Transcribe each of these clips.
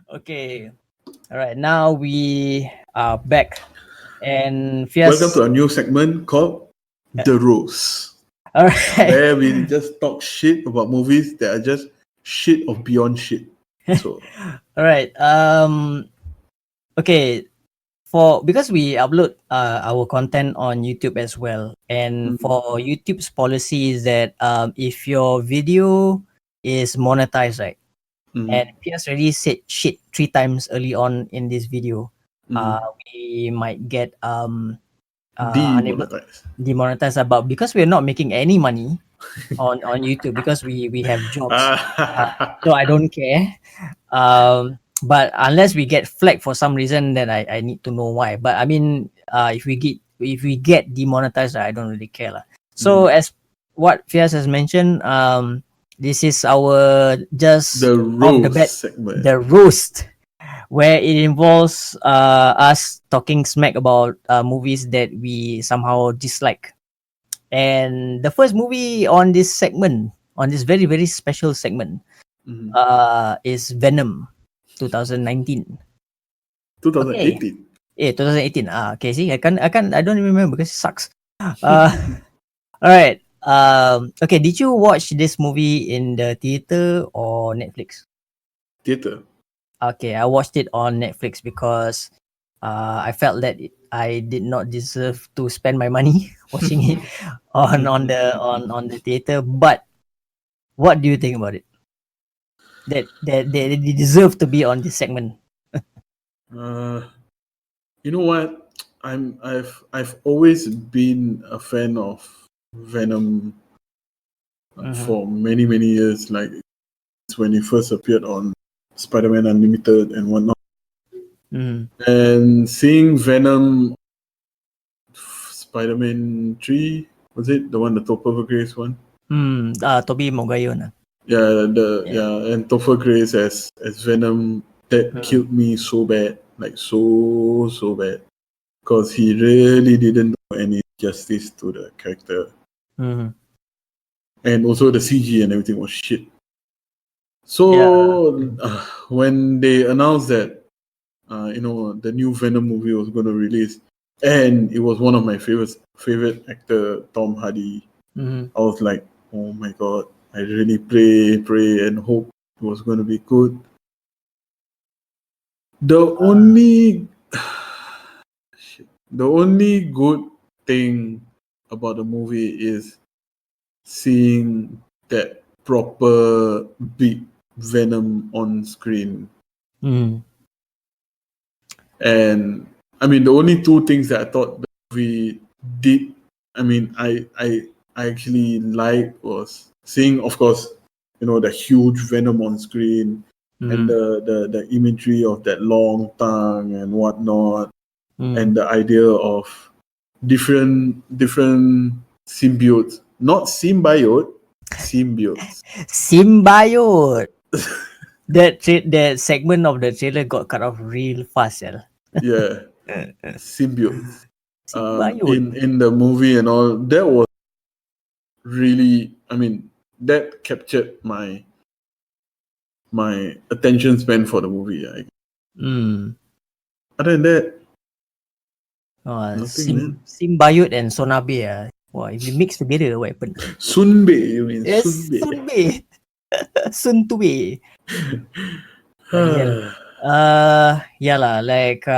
Okay. All right. Now we are back, and Welcome Fias. to a new segment called The Rose, All right. where we just talk shit about movies that are just shit of beyond shit. So, All right. Okay. Because we upload our content on YouTube as well, and mm, for YouTube's policy is that if your video is monetized, right, and mm, Piers already said shit 3 times early on in this video, mm, we might get unable demonetized. demonetized about because we're not making any money on YouTube because we have jobs. So I don't care. But unless we get flagged for some reason, then I need to know why. But I mean, if we get demonetized, I don't really care lah. So Mm. as what Fias has mentioned, this is our just The off the Rose bat segment. the roast, where it involves us talking smack about movies that we somehow dislike. And the first movie on this segment, on this very very special segment, Mm. is Venom, 2019. Okay, 2018. 2018. Okay. See, I don't remember because it sucks. Uh, all right. Okay. Did you watch this movie in the theater or Netflix? Theater. Okay, I watched it on Netflix because I felt that I did not deserve to spend my money watching it on the theater. But what do you think about it? That they deserve to be on this segment. uh, you know what? I've always been a fan of Venom Mm-hmm. for many years. Like when he first appeared on Spider-Man Unlimited and whatnot. Mm-hmm. And seeing Venom, Spider-Man 3, was it the one, the Topher Grace one? Toby Maguire na. Yeah. And Topher Grace as Venom, that Mm. killed me so bad, like so bad, because he really didn't do any justice to the character, Mm-hmm. and also the CG and everything was shit. Yeah. So when they announced that the new Venom movie was going to release, and it was one of my favorite actor, Tom Hardy. Mm-hmm. I was like, oh my god, I really pray and hope it was going to be good. The only the only good thing about the movie is seeing that proper big Venom on screen. Mm. And I mean, the only two things that I thought the movie did, I mean, I actually liked was seeing, of course, the huge Venom on screen and Mm. the imagery of that long tongue and whatnot, Mm. and the idea of different symbiotes, not symbiotes. Symbiote. That segment of the trailer got cut off real fast, yeah. Yeah, symbiotes. Symbiote. In the movie and all, that was really, I mean, that captured my attention span for the movie. Mm. Other than that, nothing, man. Symbiote and Sonabe. Wow, if you mix together, what happened? Sunbe, you mean Yes, Sunbe? Sunbe. Suntube. Bloody hell. Yeah lah. Like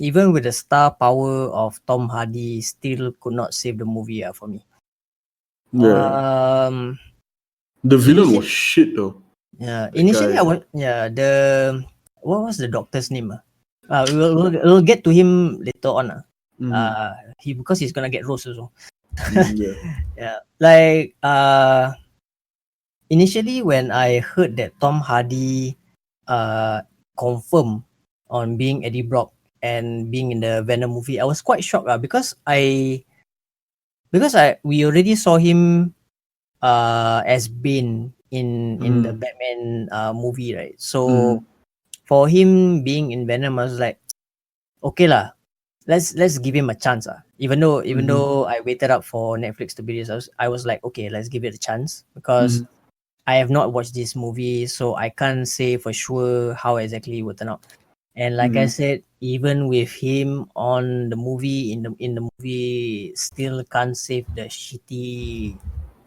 even with the star power of Tom Hardy, still could not save the movie. For me. Yeah, Um. the villain was Initially, shit though. yeah. That Initially, I guy. want. Yeah. What was the doctor's name? We'll get to him later on. Mm, Because he's gonna get roast also. yeah. Yeah. Like initially when I heard that Tom Hardy confirmed on being Eddie Brock and being in the Venom movie, I was quite shocked because we already saw him as Bane in the Mm, Batman movie, right? So mm, for him being in Venom, I was like, okay lah, let's give him a chance. Even though I waited up for Netflix to be released, I was like, okay, let's give it a chance because mm, I have not watched this movie, so I can't say for sure how exactly it will turn out. And like I Mm-hmm. said, even with him on the movie in the movie, still can't save the shitty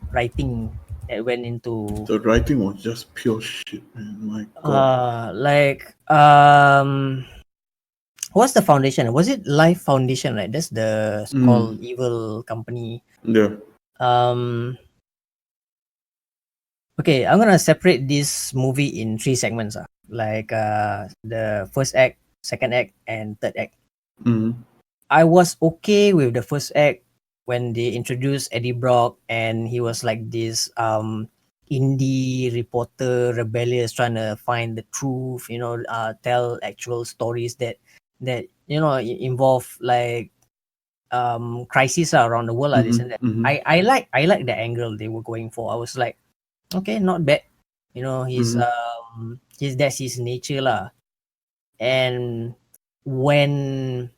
writing that went into The writing was just pure shit, man. My God. like what's the foundation? Was it Life Foundation, right? That's the Mm. so-called evil company. Yeah. Um okay, I'm gonna separate this movie in three segments. Like the first act, second act, and third act. Mm-hmm. I was okay with the first act when they introduced Eddie Brock and he was like this indie reporter, rebellious, trying to find the truth, tell actual stories that involve like crises around the world, this and that. Mm-hmm. Mm-hmm. I like the angle they were going for. I was like, okay, not bad. Mm-hmm. That's his nature lah. And when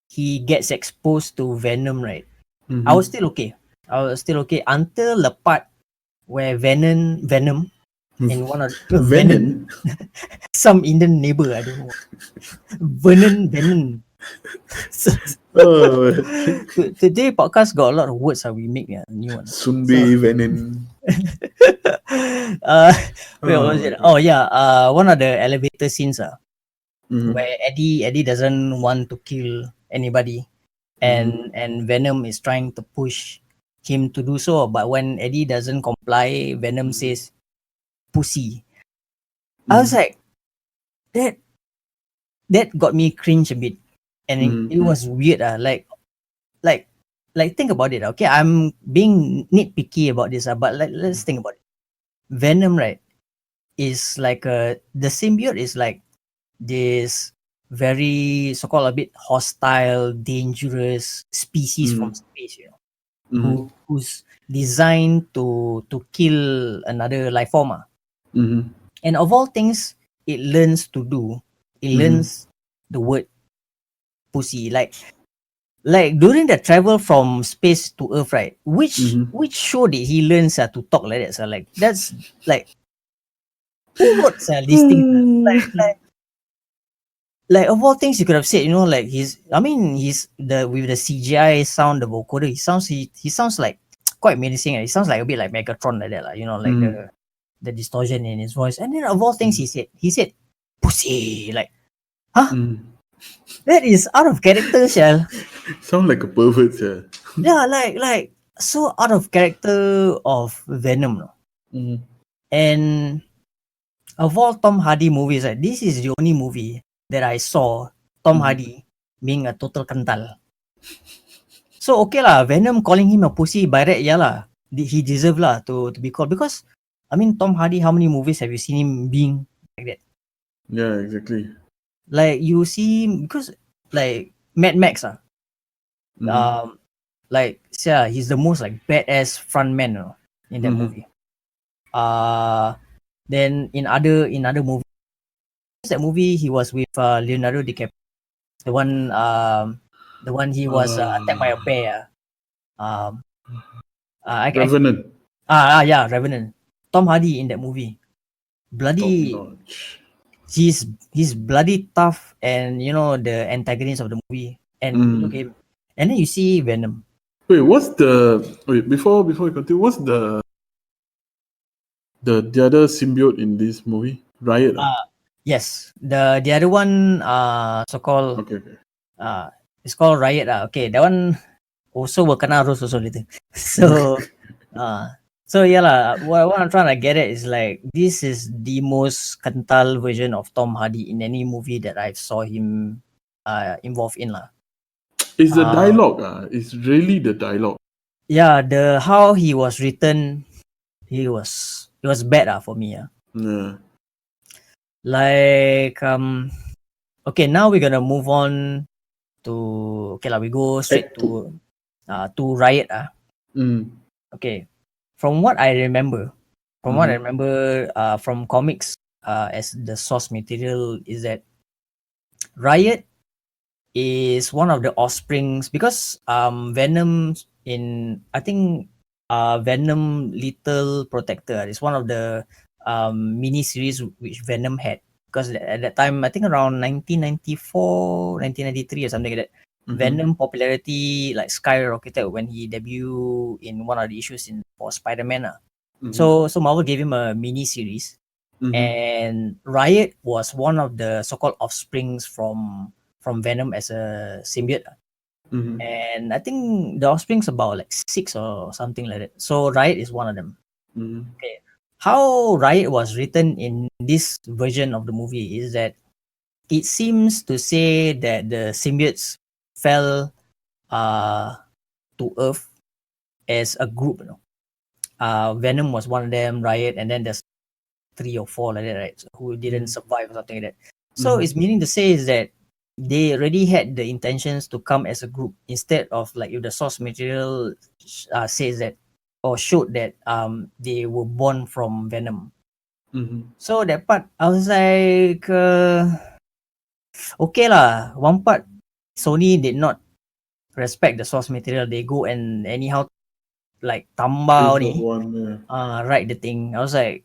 he gets exposed to Venom, right? I was Mm-hmm. still okay. I was still okay until the part where Venom, in one of Venom, Venom. some Indian neighbor, I don't know, Venom. So, Oh, today podcast got a lot of words we make new one. So, Sunbe Venom. uh, where Oh was my it? God. Oh yeah, one of the elevator scenes, Mm-hmm. where Eddie doesn't want to kill anybody, Mm-hmm. and Venom is trying to push him to do so, but when Eddie doesn't comply, Venom says pussy. I was Mm-hmm. like, that that got me cringe a bit, and it Mm-hmm. was weird. Like like think about it. Okay, I'm being nitpicky about this, but let's think about it. Venom, right, is like the symbiote is like this very so-called a bit hostile, dangerous species from space, Mm-hmm. who's designed to kill another life form. Mm-hmm. And of all things, it learns to do, it Mm-hmm. learns the word pussy. Like during the travel from space to Earth, right? Mm-hmm. Which show did he learn to talk like that? So like that's like who wrote these things? Like of all things you could have said, like he's the with the CGI sound, the vocoder, he sounds like quite menacing. He sounds like a bit like Megatron like that, like Mm-hmm. the distortion in his voice. And then of all things he said pussy. Like, huh? Mm-hmm. That is out of character, Shell. Sound like a pervert, yeah. Yeah, like so out of character of Venom. No? Mm-hmm. And of all Tom Hardy movies, this is the only movie that I saw Tom Mm-hmm. Hardy being a total kental. So okay lah, Venom calling him a pussy by that, yeah lah. He deserve lah to be called, because I mean Tom Hardy, how many movies have you seen him being like that? Yeah, exactly. Like you see him because like Mad Max Mm-hmm. um like yeah, he's the most like badass frontman in that Mm-hmm. movie. Then in other movies, that movie he was with Leonardo DiCaprio, the one he was attacked by a Uh, bear. Um, I Revenant. yeah, Revenant. Tom Hardy in that movie, Top bloody, notch. he's bloody tough, and the antagonist of the movie, and look Mm. at him, and then you see Venom. Wait, before we continue, what's the other symbiote in this movie? Riot, ah? Yes, the other one so called Okay, okay. it's called Riot. Okay, that one also will kena roast also later. So uh so yeah lah. What I'm trying to get at is like this is the most kental version of Tom Hardy in any movie that I've saw him involved in lah. It's the Uh dialogue, ah. It's really the dialogue. yeah, the how he was written, he was bad for me. Yeah. Like okay, now we're gonna move on to, okay lah, we go straight Act two. to Riot. Mm. Okay, from what I remember, Mm-hmm. from comics, as the source material, is that Riot is one of the offsprings, because Venom, in I think Venom Little Protector. It's one of the mini series which Venom had, because at that time, I think around 1994, 1993 or something like that, Venom popularity like skyrocketed when he debuted in one of the issues in for Spider-Man. So Marvel gave him a mini series, and Riot was one of the so-called offsprings from Venom as a symbiote. And I think the offspring's about like 6 or something like that. So Riot is one of them. Okay. How Riot was written in this version of the movie is that it seems to say that the symbiotes fell to Earth as a group. Venom was one of them, Riot, and then there's 3 or 4 like that, right? So who didn't survive or something like that. So it's meaning to say is that they already had the intentions to come as a group, instead of like if the source material says that or showed that they were born from Venom. So that part I was like, okay lah. One part Sony did not respect the source material. They go and anyhow like tambah Give up ni one, yeah. write the thing. I was like,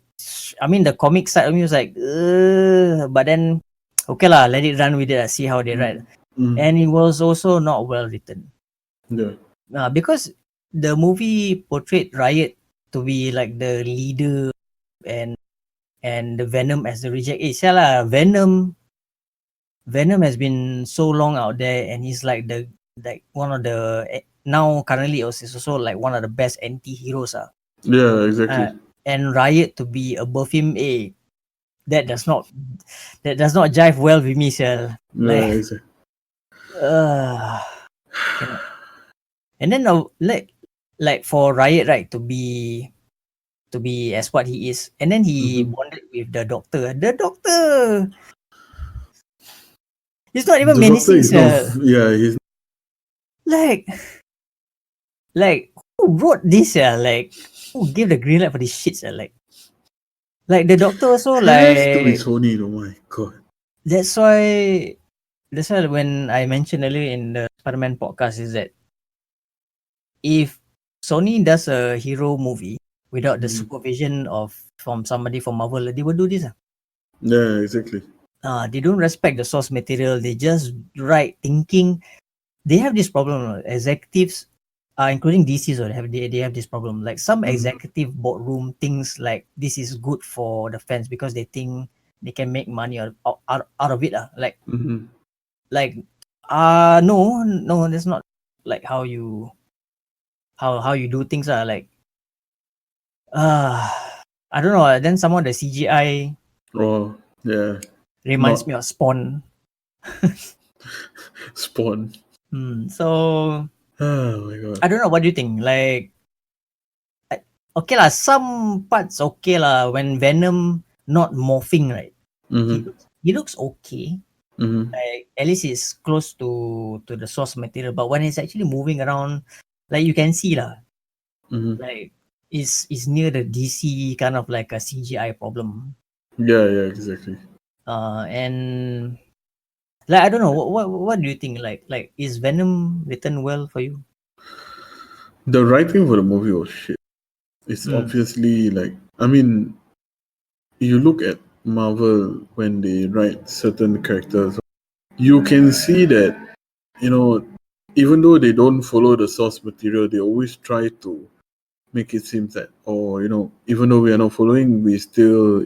I mean, the comic side of me was like, but then, okay lah, let it run with it. See how they write. And it was also not well written. Yeah. Because the movie portrayed Riot to be like the leader, and the Venom as the reject. Lah, Venom has been so long out there, and he's like one of the now currently is also like one of the best anti-heroes. Yeah, exactly. And Riot to be above him, that does not jive well with me, sir. Yeah, Like, exactly. cannot. And then like for Riot, right, to be as what he is, and then he bonded with the Doctor. The Doctor, he's not even The Doctor menacing, is not. sir. Yeah, he's Like, who wrote this, sir? Like, who gave the green light for this shit, sir? Like the Doctor also, has to be like, Sony. Oh my god. that's why when I mentioned earlier in the Spider-Man podcast is that if Sony does a hero movie without the supervision of from somebody from Marvel, they will do this. Yeah, exactly. They don't respect the source material. They just write thinking. They have this problem. Executives, including DC, so they have this problem. Like some executive boardroom thinks like this is good for the fans because they think they can make money out of it. Like no, that's not like how you do things. Like I don't know. Then some of the CGI Oh, yeah. reminds Not me of Spawn. Spawn. So Oh my god. I don't know. What do you think? Like, okay lah, some parts okay lah. When Venom not morphing, right? He looks okay. Like at least it's close to the source material. But when it's actually moving around, like you can see lah, like is near the DC kind of like a CGI problem. Yeah, exactly. And like I don't know, what do you think? Like is Venom written well for you? The writing for the movie was shit. It's obviously like, I mean, you look at Marvel when they write certain characters, you can see that, even though they don't follow the source material, they always try to make it seem that, even though we are not following, we still,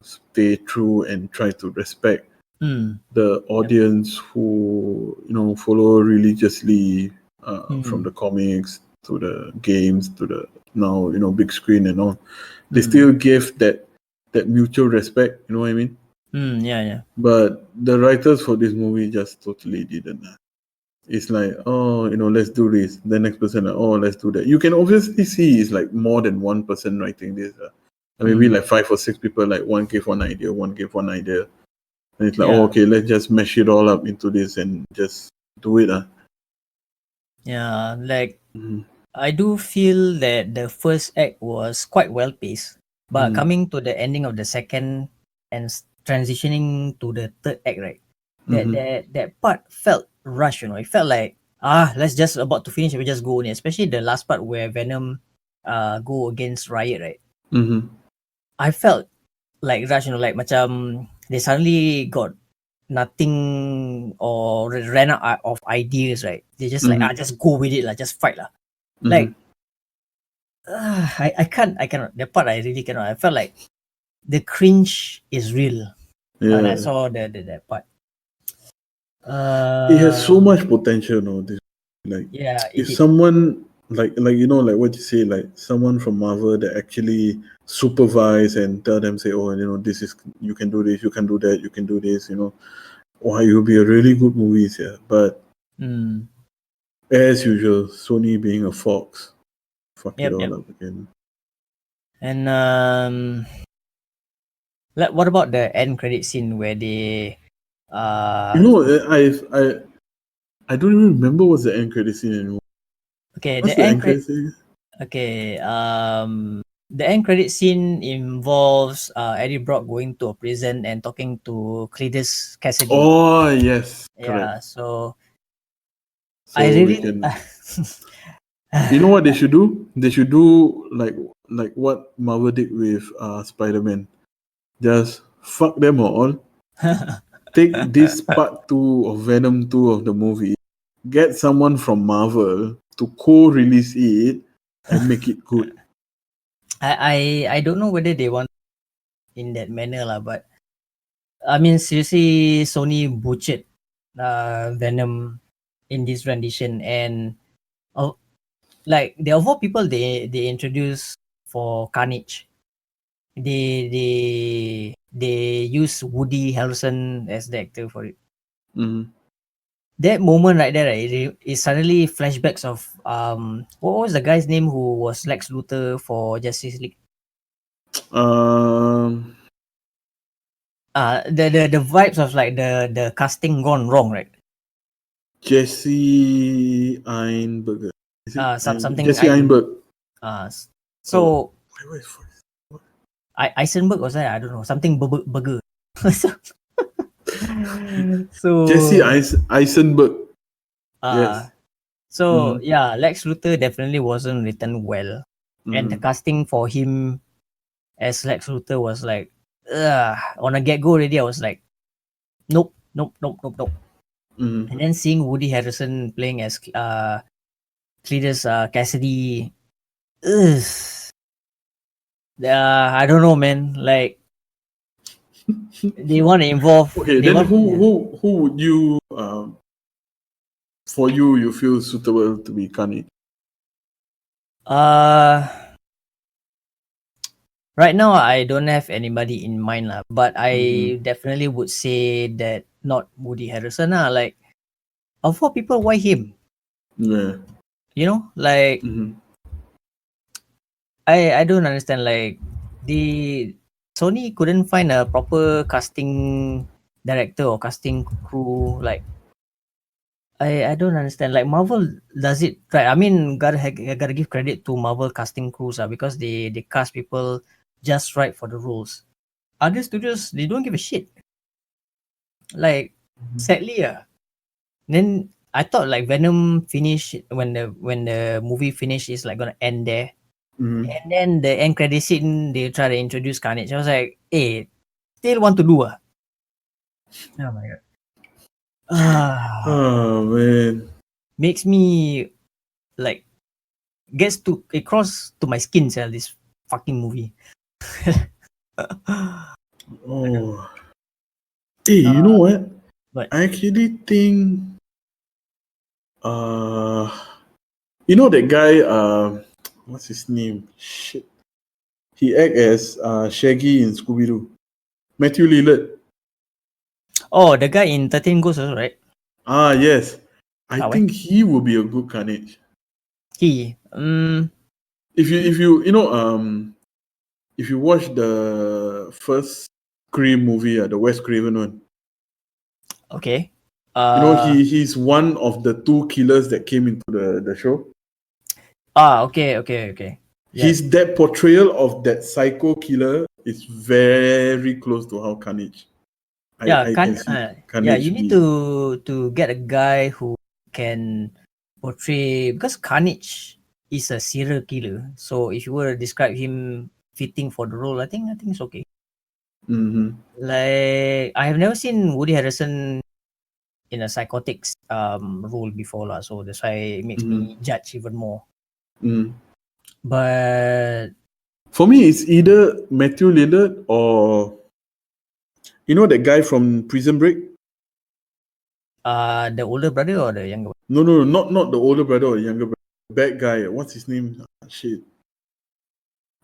stay true and try to respect the audience who, follow religiously from the comics to the games to the now, big screen and all. They still give that mutual respect, you know what I mean? Yeah. But the writers for this movie just totally didn't. It's like, oh, let's do this. The next person, like, oh, let's do that. You can obviously see it's like more than one person writing this. Maybe like 5 or 6 people, like one gave one idea. And it's like, oh, okay, let's just mash it all up into this and just do it. Yeah, like I do feel that the first act was quite well paced, but coming to the ending of the second and transitioning to the third act, right? That part felt rushed. It felt like let's just about to finish. We just go in. Especially the last part where Venom go against Riot, right? Mm-hmm. I felt like Raj, like macam they suddenly got nothing or ran out of ideas, right? They just like, Mm-hmm. just go with it, like just fight lah. Mm-hmm. Like, I cannot. That part I really cannot. I felt like the cringe is real when I Yeah. saw that part. It has so Um, much potential, no? This, like, yeah, if it. someone like like what you say, like someone from Marvel that actually supervise and tell them, say, oh, this is, you can do this, you can do that, you can do this, why it will be a really good movie, yeah. But Mm, as usual, Sony being a fox, fuck it yep, all yep. up again. And like, what about the end credit scene where they You uh know, I don't even remember what's the end credit scene anymore. okay, What's the end credit scene? okay, the end credit scene involves Eddie Brock going to a prison and talking to Cletus Cassidy. Oh yes, correct. Yeah, so I So we really can. You know what they should do? They should do like what Marvel did with Spider-Man. Just fuck them all. Take this part two of Venom 2 of the movie. Get someone from Marvel to co-release it and make it good. I don't know whether they want in that manner lah, but I mean seriously, Sony butchered Venom in this rendition, and oh, like the of all people they introduced for Carnage, they use Woody Harrelson as the actor for it. Mhm. That moment right there, right, it suddenly flashbacks of what was the guy's name who was Lex Luthor for Justice League? Um, The vibes of like the casting gone wrong, right? Jesse Einberger. Is it Something Jesse I Einberg? Oh, so what is fuck? Eisenberg was that, I don't know, something burger. Jesse So Eisenberg. uh Yes. so Mm-hmm. yeah, Lex Luthor definitely wasn't written well, and the Mm-hmm. casting for him as Lex Luthor was like, on a get go already. I was like, nope, nope, nope, nope, nope. Mm-hmm. And then seeing Woody Harrelson playing as Cletus Cassidy, ugh, I don't know, man. Like they want to involve, Okay, they then want, yeah. who would you for you feel suitable to be Kanye? Uh, right now I don't have anybody in mind lah, but Mm-hmm. I definitely would say that not Woody Harrelson lah. Like of all people, why him? Yeah. You know, like Mm-hmm. I don't understand. Like the Sony couldn't find a proper casting director or casting crew. Like I don't understand. Like Marvel does it right. I mean, gotta give credit to Marvel casting crews because they cast people just right for the roles. Other studios they don't give a shit. Like sadly, Then I thought like Venom finish when the movie finish is like gonna end there. Mm-hmm. And then the end credit scene, they try to introduce Carnage. I was like, hey, still want to do oh my god. Ah, Oh man. makes me like gets to it cross to my skin, this fucking movie. I don't know. Oh. Hey, you know what? But I actually think uh that guy what's his name? Shit. He act as Shaggy in Scooby Doo. Matthew Lillard. oh, the guy in 13 Ghosts also, right? Ah yes. I Why? think he will be a good Carnage. He If you watch the first Scream movie, the Wes Craven one, okay. he's one of the two killers that came into the show. Okay, okay, okay. Yeah. That portrayal of that psycho killer is very close to how Carnage. Yeah, I can see yeah, you Carnage need be. to get a guy who can portray because Carnage. is a serial killer. So if you were to describe him fitting for the role, I think it's okay. Mm-hmm. Like I have never seen Woody Harrelson in a psychotic role before lah, so that's why it makes Mm-hmm. me judge even more. Mm. But For me, it's either Matthew Lillard or that guy from Prison Break. the older brother or the younger one? No, not the older brother or younger brother. Bad guy. What's his name? Ah, shit.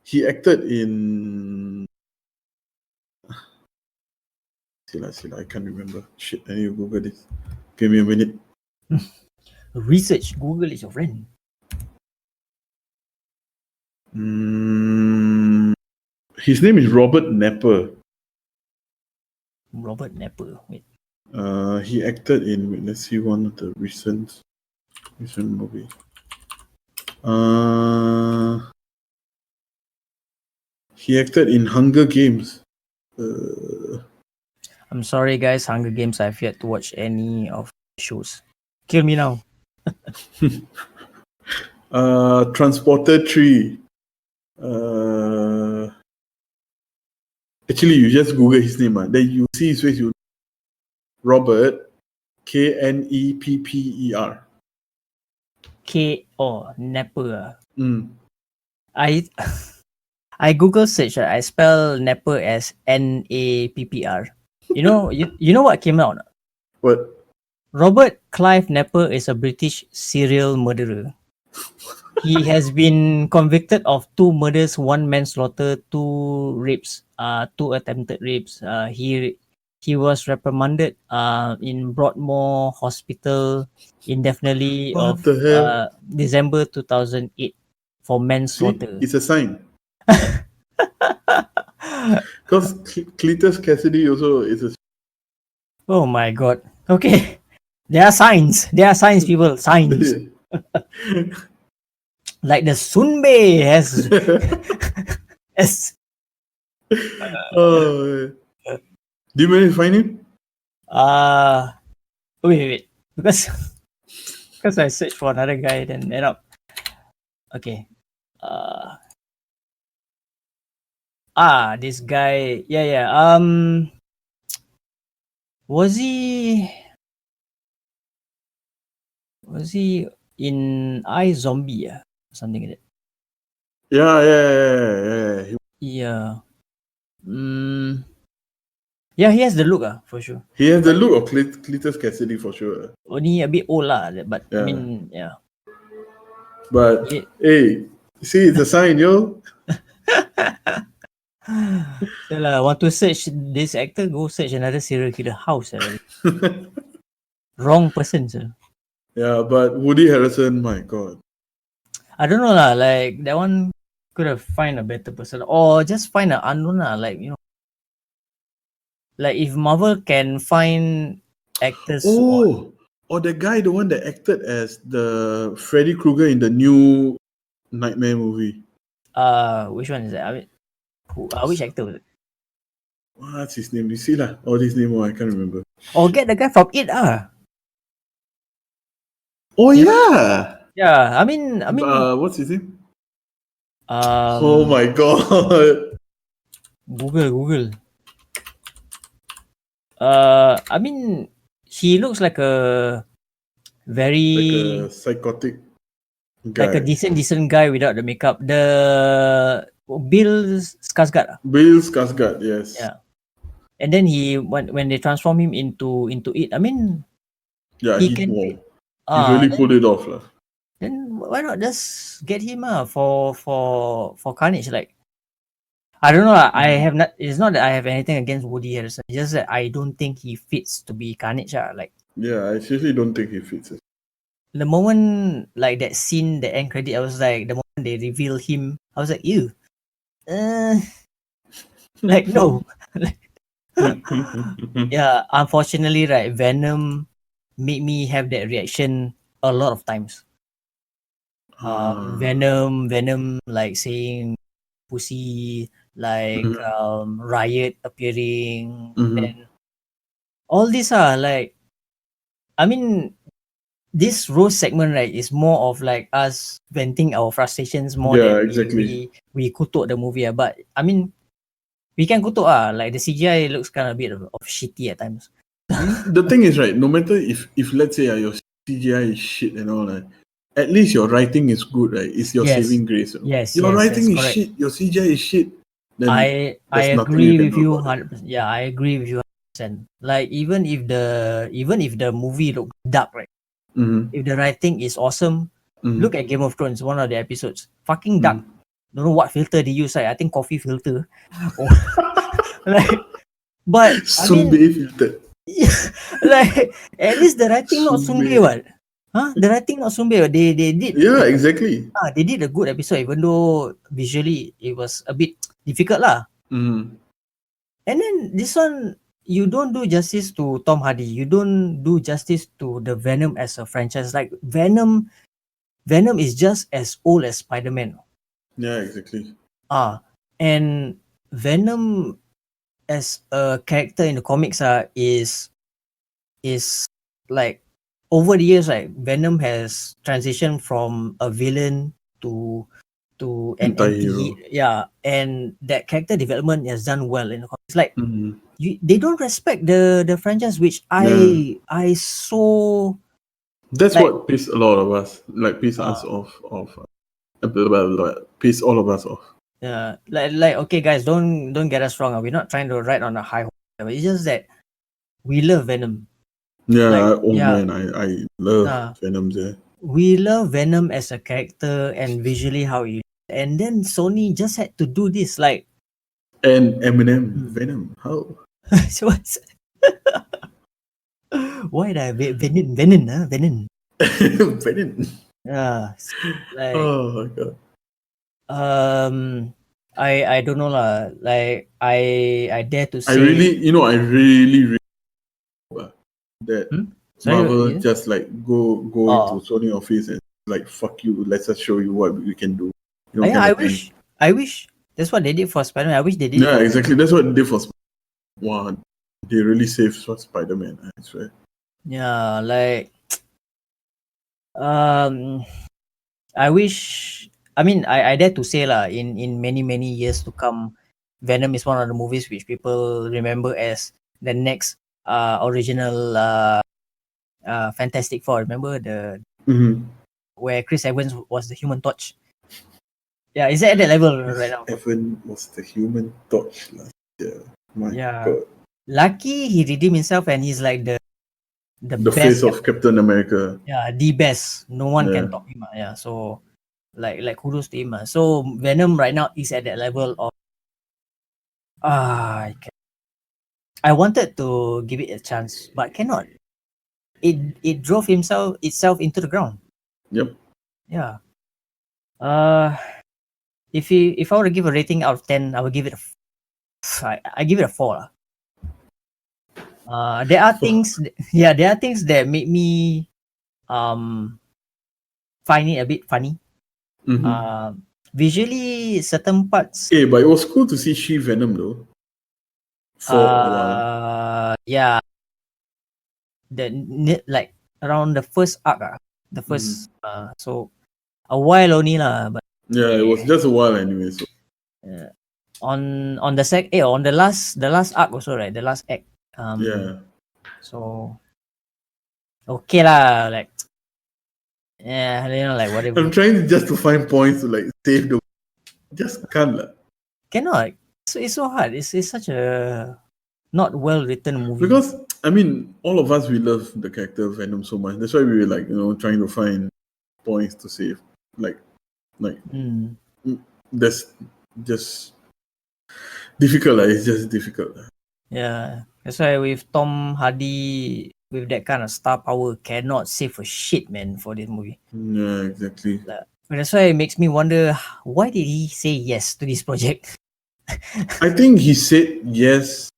He acted in. Sila, I can't remember. Shit, I need to Google this. Give me a minute. Research. Google is your friend. His name is Robert Nepper. Robert Nepper. Wait. He acted in. Wait, let's see one of the recent movie. He acted in Hunger Games. I'm sorry, guys. Hunger Games. I've yet to watch any of the shows. Kill me now. Transporter 3. Actually, you just Google his name. Then you see his face. Robert Knepper. Nepper. Mm. I I Google search. I spell Nepper as Nappr. You know what came out? What? Robert Clive Nepper is a British serial murderer. He has been convicted of 2 murders, 1 manslaughter, 2 rapes, 2 attempted rapes. He was reprimanded in Broadmoor Hospital indefinitely What of the hell? December 2008 for See, manslaughter. it's a sign. Because Cletus Cassidy also is a. Oh my god. Okay. There are signs. There are signs, people. Signs. Like the Sunbei has Oh, do you manage to find him? wait. Because I searched for another guy, then end up. Okay. This guy. Yeah. Was he in I Zombie? Something like that. Yeah. Yeah. Yeah, he has the look, for sure. He has the look of Cletus Cassidy for sure. Only a bit old lah, but I Yeah. mean, yeah. But hey, see, it's a sign, yo. So lah, want to search this actor, go search another serial killer house. Wrong person, sir. Yeah, but Woody Harrelson, my god. I don't know lah, like that one could have find a better person or just find an unknown lah, like like if Marvel can find actors Or the guy, the one that acted as the Freddy Krueger in the new Nightmare movie. which one is that? I mean, which actor was it? What's his name? You see lah. All his name, I can't remember. Or get the guy from It Oh yeah. Yeah, I mean, What's his name? oh my god. Google. I mean, he looks like a very Like a psychotic guy. like a decent guy without the makeup. The Bill Skarsgård. Bill Skarsgård, yes. Yeah. And then when they transform him into It, I mean, Yeah, he he can. really pulled it off lah. Then why not just get him for Carnage? Like, I don't know. I have not. It's not that I have anything against Woody Harrelson. It's just that I don't think he fits to be Carnage. Like, yeah, I seriously don't think he fits it. The moment like that scene, the end credit, I was like, the moment they reveal him, I was like, ew. Like no. Yeah, unfortunately, right, Venom made me have that reaction a lot of times. Venom, like saying pussy, like Riot appearing, and all these are like, I mean, this roast segment, right, is more of like us venting our frustrations more Yeah, than exactly. we kutuk the movie. But I mean, we can kutuk like the CGI looks kind of a bit of shitty at times. The thing is, right, no matter if let's say your CGI is shit and all that, at least your writing is good, right? It's your Yes, saving grace. yes, Your yes, writing that's is correct. shit, your CGI is shit, then I there's nothing you agree can with do you about it. 100%. Yeah, I agree with you 100%. Like even if the movie look dark, right? Mm-hmm. If the writing is awesome, look Mm-hmm. at Game of Thrones, one of the episodes. Fucking dark. Mm-hmm. Don't know what filter they use, right? I think coffee filter. Oh, like, but I Sunbe mean, filter. like at least the writing not Sunbe Sunbe. what? Huh? The writing not Sunbe. They did Yeah, exactly. they did a good episode, even though visually it was a bit difficult lah. Mm-hmm. And then this one, you don't do justice to Tom Hardy. You don't do justice to the Venom as a franchise. Like Venom is just as old as Spider-Man. Yeah, exactly. And Venom as a character in the comics is like over the years, like Venom has transitioned from a villain to an anti, Anti-hero. yeah, and that character development has done well in the comics. Like Mm-hmm. they don't respect the franchise, which Yeah. I so That's like. what pissed a lot of us, like pissed us uh off, blah, blah, blah, pissed all of us off. like okay guys, don't get us wrong, we're not trying to ride on a high horse, but it's just that we love Venom. Like, Yeah, oh yeah, man, I love uh, Venom there. we love Venom as a character and visually how he, and then Sony just had to do this, like, And Eminem, hmm. Venom, how? So what's why did I Venom? Venom. Yeah, like, Oh my god. um, I don't know lah. Like, I dare to I say, really, I really hope that hmm? Sorry, Marvel yeah. just like go into Oh, Sony office and like fuck you, let's just show you what we can do. yeah. Kind I of thing. wish, I wish that's what they did for Spider-Man. I wish they did it Yeah, for exactly. Venom. That's what they did for Wow, they really saved Spider-Man, I swear. Yeah, like, um, I wish. I mean, I dare to say lah. In many years to come, Venom is one of the movies which people remember as the next original Fantastic Four. Remember the Mm-hmm. where Chris Evans was the Human Torch? Yeah, is that at that level right now? Evan was the Human Torch last year. My Yeah, god. lucky he redeemed himself and he's like the The face best. of Captain America. Yeah, the best. No one can Yeah. top him. Yeah, so like kudos to him. So Venom right now is at that level of I I wanted to give it a chance, but cannot. It drove itself into the ground. Yep. Yeah. Uh, if I were to give a rating out of 10, I would give it I give it a 4 lah. There are things, yeah, there are things that make me um find it a bit funny. Mm-hmm. Visually, certain parts. Hey, but it was cool to see She Venom though. For a while. Yeah, like around the first arc, the Mm-hmm. first so a while only lah, but Yeah, it was yeah. just a while anyway. So On on the last arc also, right, the last act, yeah. so okay lah, like, yeah, like whatever. I'm trying just to find points to like save the just can't lah. Cannot, it's so hard, it's such a not well written movie. Because I mean all of us we love the character of Venom so much. That's why we were like, trying to find points to save. Like Mm. that's just difficult lah. It's just difficult lah. Yeah, that's why with Tom Hardy with that kind of star power, cannot save a shit, man, for this movie. Yeah, exactly. That's why it makes me wonder, why did he say yes to this project? I think he said yes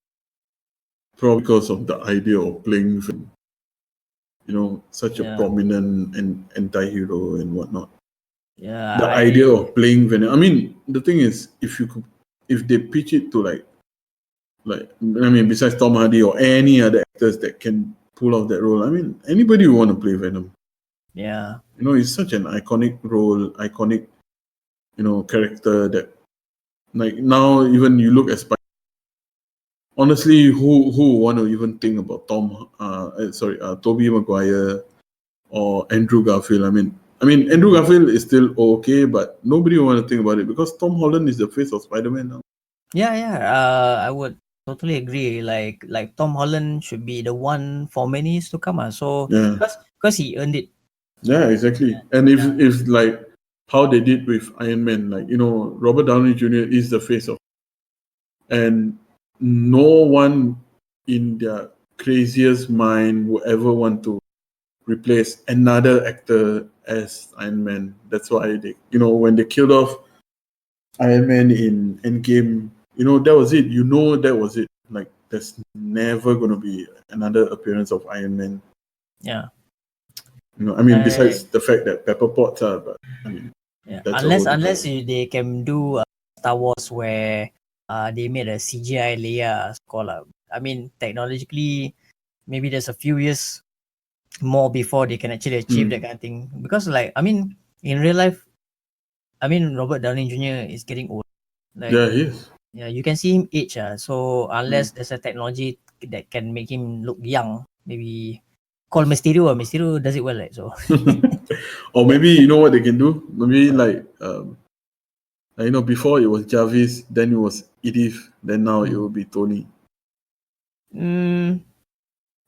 probably because of the idea of playing Venom. Such a Yeah. prominent and anti-hero and whatnot. Yeah, The idea of playing Venom. I mean, the thing is, if they pitch it to like I mean, besides Tom Hardy or any other actors that can pull off that role, I mean, anybody would want to play Venom. Yeah. You know, he's such an iconic role, iconic, character that, like, now even you look at honestly, who want to even think about Toby Maguire or Andrew Garfield? I mean, Andrew Garfield is still okay, but nobody want to think about it because Tom Holland is the face of Spider-Man now. Yeah, yeah. I would totally agree. Like Tom Holland should be the one for many years to come. So Yeah, because he earned it. yeah, exactly. And if like how they did with Iron Man, like, Robert Downey Jr. is the face of, and no one in their craziest mind would ever want to replace another actor as Iron Man. That's why when they killed off Iron Man in Endgame, that was it. That was it. Like, there's never gonna be another appearance of Iron Man. Yeah. Besides the fact that Pepper Potts are, but Yeah. that's a whole Unless different. they can do Star Wars where they made a CGI Leia scholar. Technologically, maybe there's a few years more before they can actually achieve that kind of thing. Because in real life, Robert Downey Jr. is getting old. Like, Yeah, he is. yeah, you can see him age. So unless there's a technology that can make him look young, maybe call Mysterio. Mysterio does it well, right? So Or maybe you know what they can do? Maybe before it was Jarvis, then it was Edith, then now it will be Tony. mm,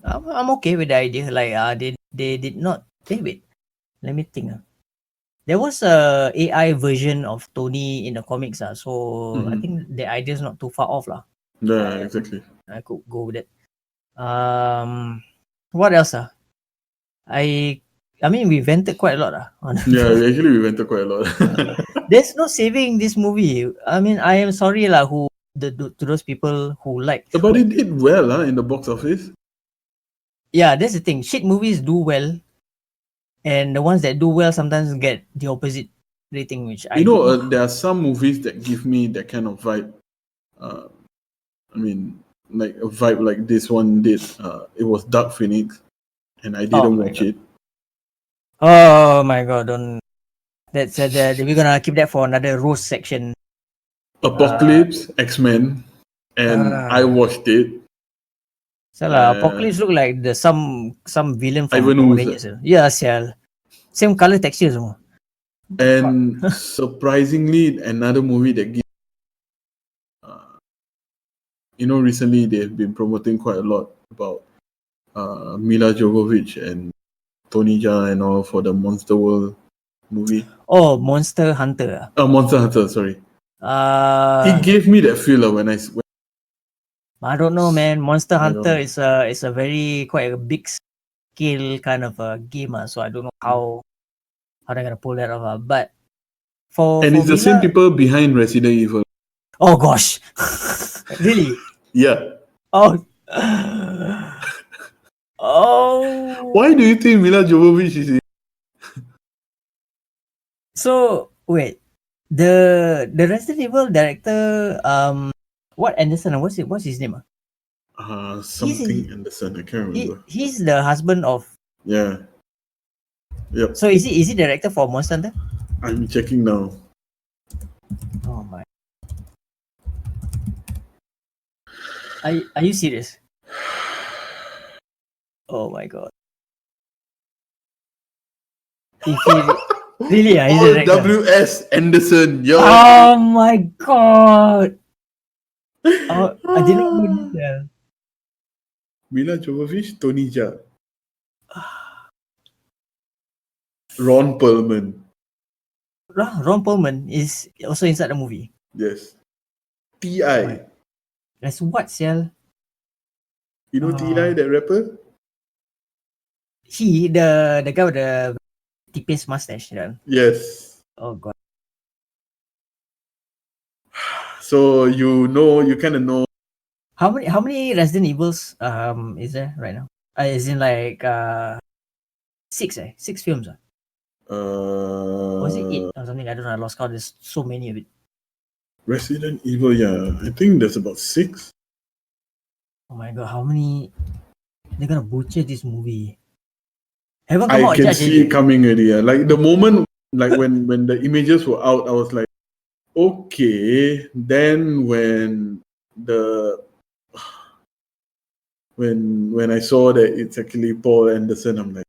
I'm okay with the idea. Like they did not. Wait, let me think. There was a AI version of Tony in the comics. So I think the idea is not too far off. Yeah, exactly. I could go with it. What else? We vented quite a lot. On Yeah, we went quite a lot. There's no saving this movie. I am sorry who to those people who like. But it did well, in the box office. Yeah, that's the thing. Shit movies do well, and the ones that do well sometimes get the opposite rating, which I don't know. There are some movies that give me that kind of vibe. Uh, like a vibe like this one did. It was Dark Phoenix, and I Oh didn't my watch god. it. Oh my god. Don't. That's we're gonna keep that for another roast section. Apocalypse, X-Men, and I watched it. So Uh, Apocalypse look like some villain from Ivan Power Ooze. Rangers. Yeah, same color texture semua. And surprisingly, another movie that gives, recently they've been promoting quite a lot about Mila Jovovich and Tony Jaa and all for the Monster World movie. Oh, Monster Hunter. Monster Hunter, sorry. It gave me that feel when I don't know, man. Monster I don't Hunter know. is a very quite a big scale kind of a game. So I don't know how they're gonna pull that off. But And for it's the same Mila, people behind Resident Evil. oh gosh, really? Yeah. Oh, oh. Why do you think Mila Jovovich is in? So wait, the Resident Evil director, what Anderson? What's his name? Something Anderson. I can't remember. He's the husband of. Yeah. Yep. So is he director for Monster Hunter? I'm checking now. Oh my. Are you serious? Oh my god. If he really, he's a Paul director. W.S. Anderson. Yo. Oh my god. Oh, I did not know this. Mila Jovovich, Tony Jaa. Ron Perlman. Ron Perlman is also inside the movie. Yes. T.I. That's what, Sel? You know T.I., that rapper? The guy with the tipis mustache. Yes. Oh god. So you kind of know. How many Resident Evils is there right now? Is in like 6 films. Or is it 8 or something? I don't know. I lost count. There's so many of it. Resident Evil, yeah. I think there's about 6. Oh my god, how many? They're gonna butcher this movie. Haven't come I out, can judge, is see it it? coming already. Yeah. Like the moment, like when the images were out, I was like, okay. Then the when I saw that it's actually Paul Anderson, I'm like,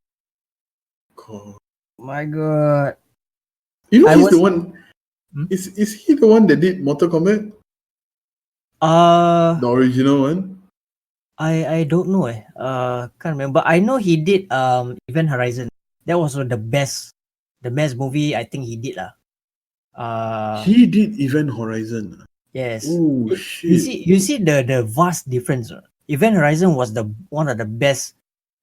God. My God. You know, I he's the was one. Hmm? Is he the one that did Mortal Kombat, uh the original one? I don't know can't remember. I know he did Event Horizon. That was the best movie I think he did lah. He did Event Horizon. Yes. Oh You shit! see the vast difference. Event Horizon was the one of the best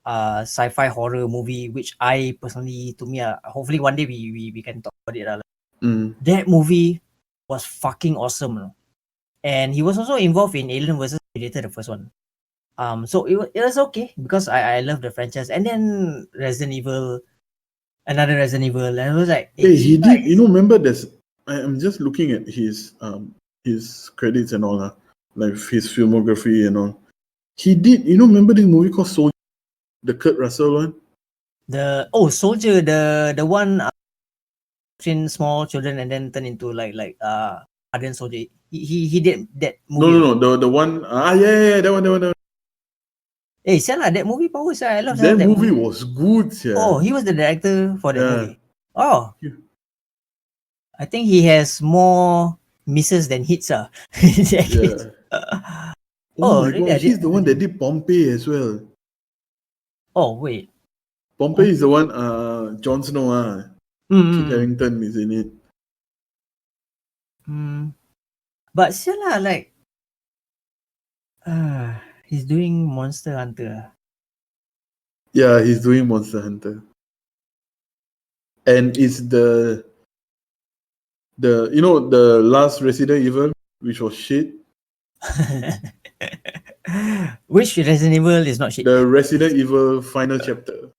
sci-fi horror movie which I personally, to me, hopefully one day we can talk about it lah. Mm. That movie was fucking awesome, and he was also involved in Alien versus Predator, the first one. So it was okay because I love the franchise. And then Resident Evil, another Resident Evil, and I was like, hey, Hey, this he guy did. You know, remember this? I'm just looking at his credits and all that, like his filmography and all. He did. You know, remember this movie called Soul, the Kurt Russell one? Soldier, the one train small children and then turn into like ardent soldier. He did that No, movie no, also. no. The one. Yeah, that one, that one, that one. Hey, Siala, that movie power, I love That that movie movie. was good, Oh, yeah. he was the director for that Yeah. movie. Oh, I think he has more misses than hits. In that case. Yeah. Oh Oh, my really? god, he's the one that did Pompey as well. Oh, wait. Pompey is the one. Jon Snow. Kit Mm, Harington is in it. but still lah, like, he's doing Monster Hunter. Yeah, he's doing Monster Hunter, and it's the the last Resident Evil, which was shit. Which Resident Evil is not shit? The Resident Evil final chapter.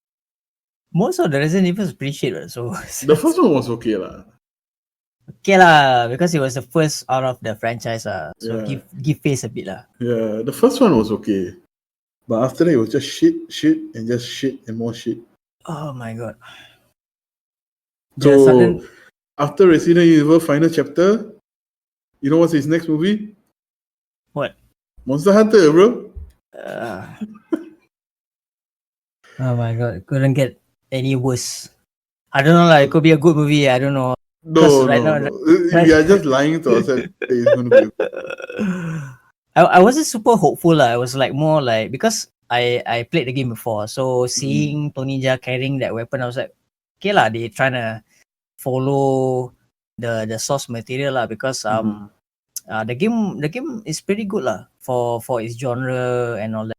Most of the Resident Evil is pretty shit, so The first one was okay lah. okay lah, because it was the first out of the franchise so Yeah, give face a bit lah. yeah. The first one was okay, but after that it was just shit, shit, and just shit and more shit. Oh my god. The So sudden after Resident Evil final chapter, you know what's his next movie? what? Monster Hunter, bro. Uh, oh my god, couldn't get any worse. I don't know, like, it could be a good movie. I don't know. Because No, right no, now, no. right, We are just lying to ourselves. That it's going to be. I wasn't super hopeful lah. I was like more like, because I played the game before, so seeing Tony Jaa carrying that weapon, I was like, okay lah, they trying to follow the source material lah, because the game is pretty good lah for its genre and all that.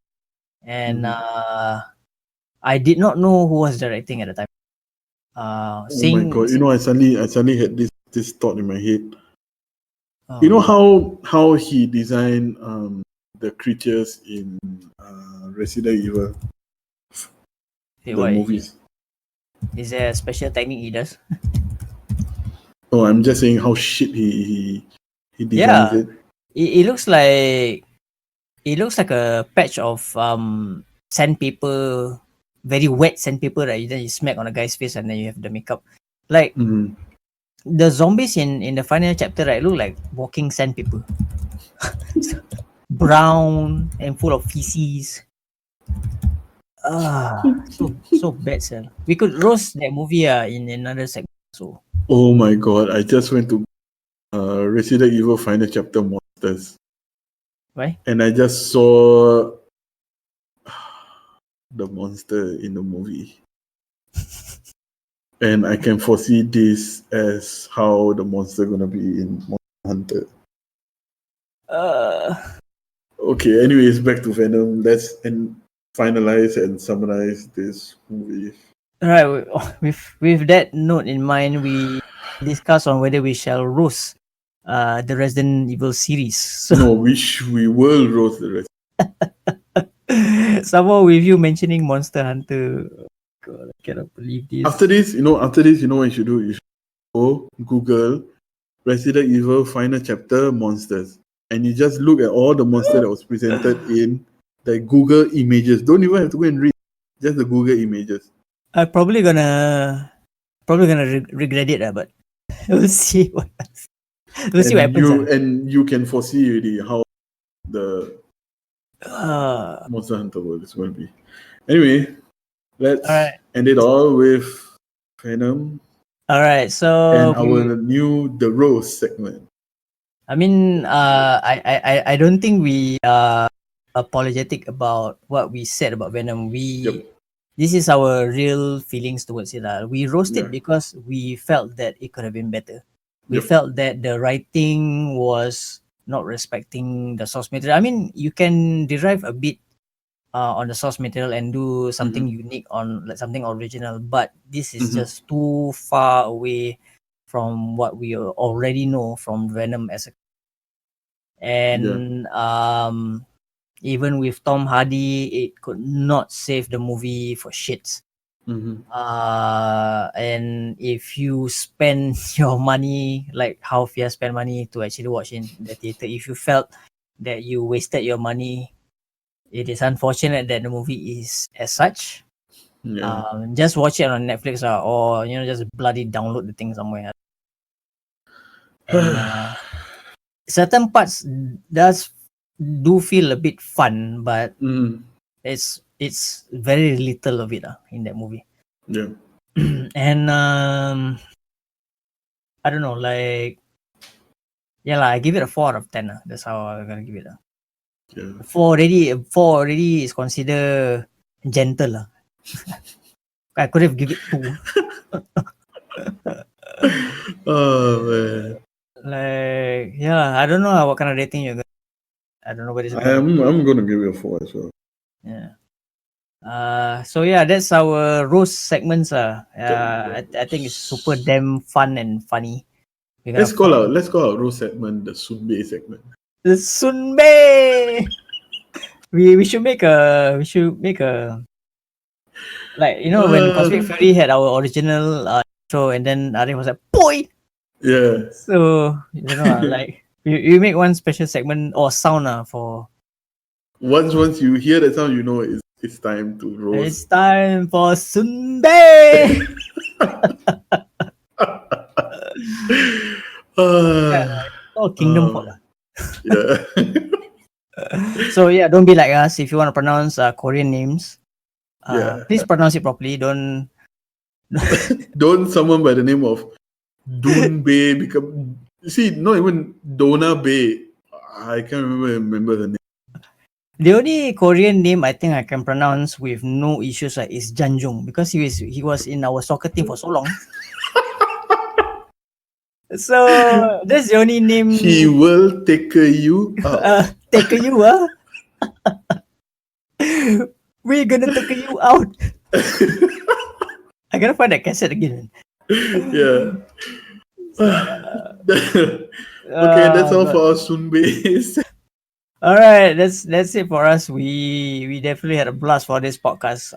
And I did not know who was directing at the time. Oh my god! You know, I suddenly had this thought in my head. You know man. how he designed the creatures in Resident Evil, Hey, the what movies. is there a special technique he does? Oh, I'm just saying how shit he designs Yeah, it. it looks like a patch of sandpaper, very wet sandpaper that then you smack on a guy's face and then you have the makeup. Like the zombies in the final chapter, right, look like walking sandpaper. Brown and full of feces. So bad, sir. We could roast that movie in another segment. So Oh my god! I just went to Resident Evil Final Chapter Monsters, right? and I just saw the monster in the movie, and I can foresee this as how the monster gonna be in Monster Hunter. Okay. Anyways, back to Venom. Let's finalize and summarize this movie. All right. With that note in mind, we discuss on whether we shall roast the Resident Evil series. So No, which we will roast the rest. somehow with you mentioning Monster Hunter, God, I cannot believe this. After this, you know what you should do? You should go Google Resident Evil Final Chapter Monsters, and you just look at all the monster that was presented in the Google images. Don't even have to go and read, just the Google images. I'm probably gonna regret it, but we'll see what happens. And you can foresee already how the Uh, Monster Hunter world is going to be. Anyway, let's all right, end it all with Venom all right. So and our new The Rose segment. I mean, I don't think we are apologetic about what we said about Venom. Yep. This is our real feelings towards it. We roasted Yeah. because we felt that it could have been better. We Yep. felt that the writing was not respecting the source material. I mean, you can derive a bit on the source material and do something unique on like something original, but this is just too far away from what we already know from Venom as a and even with Tom Hardy, it could not save the movie for shits. And if you spend your money like how Fia spent money to actually watch in the theater, if you felt that you wasted your money, it is unfortunate that the movie is as such. Yeah. Just watch it on Netflix or just bloody download the thing somewhere. And certain parts do feel a bit fun, but it's very little of it in that movie. Yeah. And I don't know, like I give it a 4 out of 10. That's how I'm gonna give it. Yeah. 4 already is considered gentle. I could have given it 2. Oh man. Like I don't know what kind of rating you're gonna. I don't know what it's gonna. I'm gonna give it a 4 as well. Yeah. So that's our roast segments. I think it's super damn fun and funny. Let's call out Rose segment the Sunbei segment. The Sunbei. We should make a like when Cosmic Fury had our original intro and then Arif was like boy. Yeah. So like you make one special segment or sound for. Once you hear that sound, you know it's time to roast. It's time for Sunbei. Kingdom Fall. Yeah. So don't be like us. If you want to pronounce Korean names, please pronounce it properly. Don't someone by the name of Dun Bay become. See, not even Dona Bay. I can't remember the name. The only Korean name I think I can pronounce with no issues is Janjung because he was in our soccer team for so long. So that's the only name. He will take you out. Take you, we're gonna take you out. I gotta find that cassette again. Yeah. Okay, that's all for our Sunbei. All right, that's it for us. We definitely had a blast for this podcast.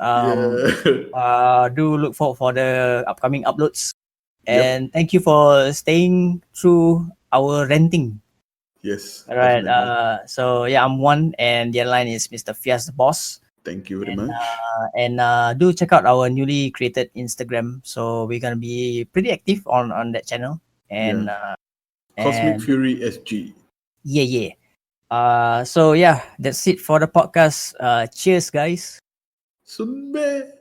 Do look forward for the upcoming uploads. And thank you for staying through our ranting. Yes. All right. Definitely. So I'm Juan, and the other line is Mr. Fias the Boss. Thank you very much. And do check out our newly created Instagram. So we're gonna be pretty active on that channel. And Cosmic Fury SG. Yeah. So that's it for the podcast. Cheers, guys. Sunbei.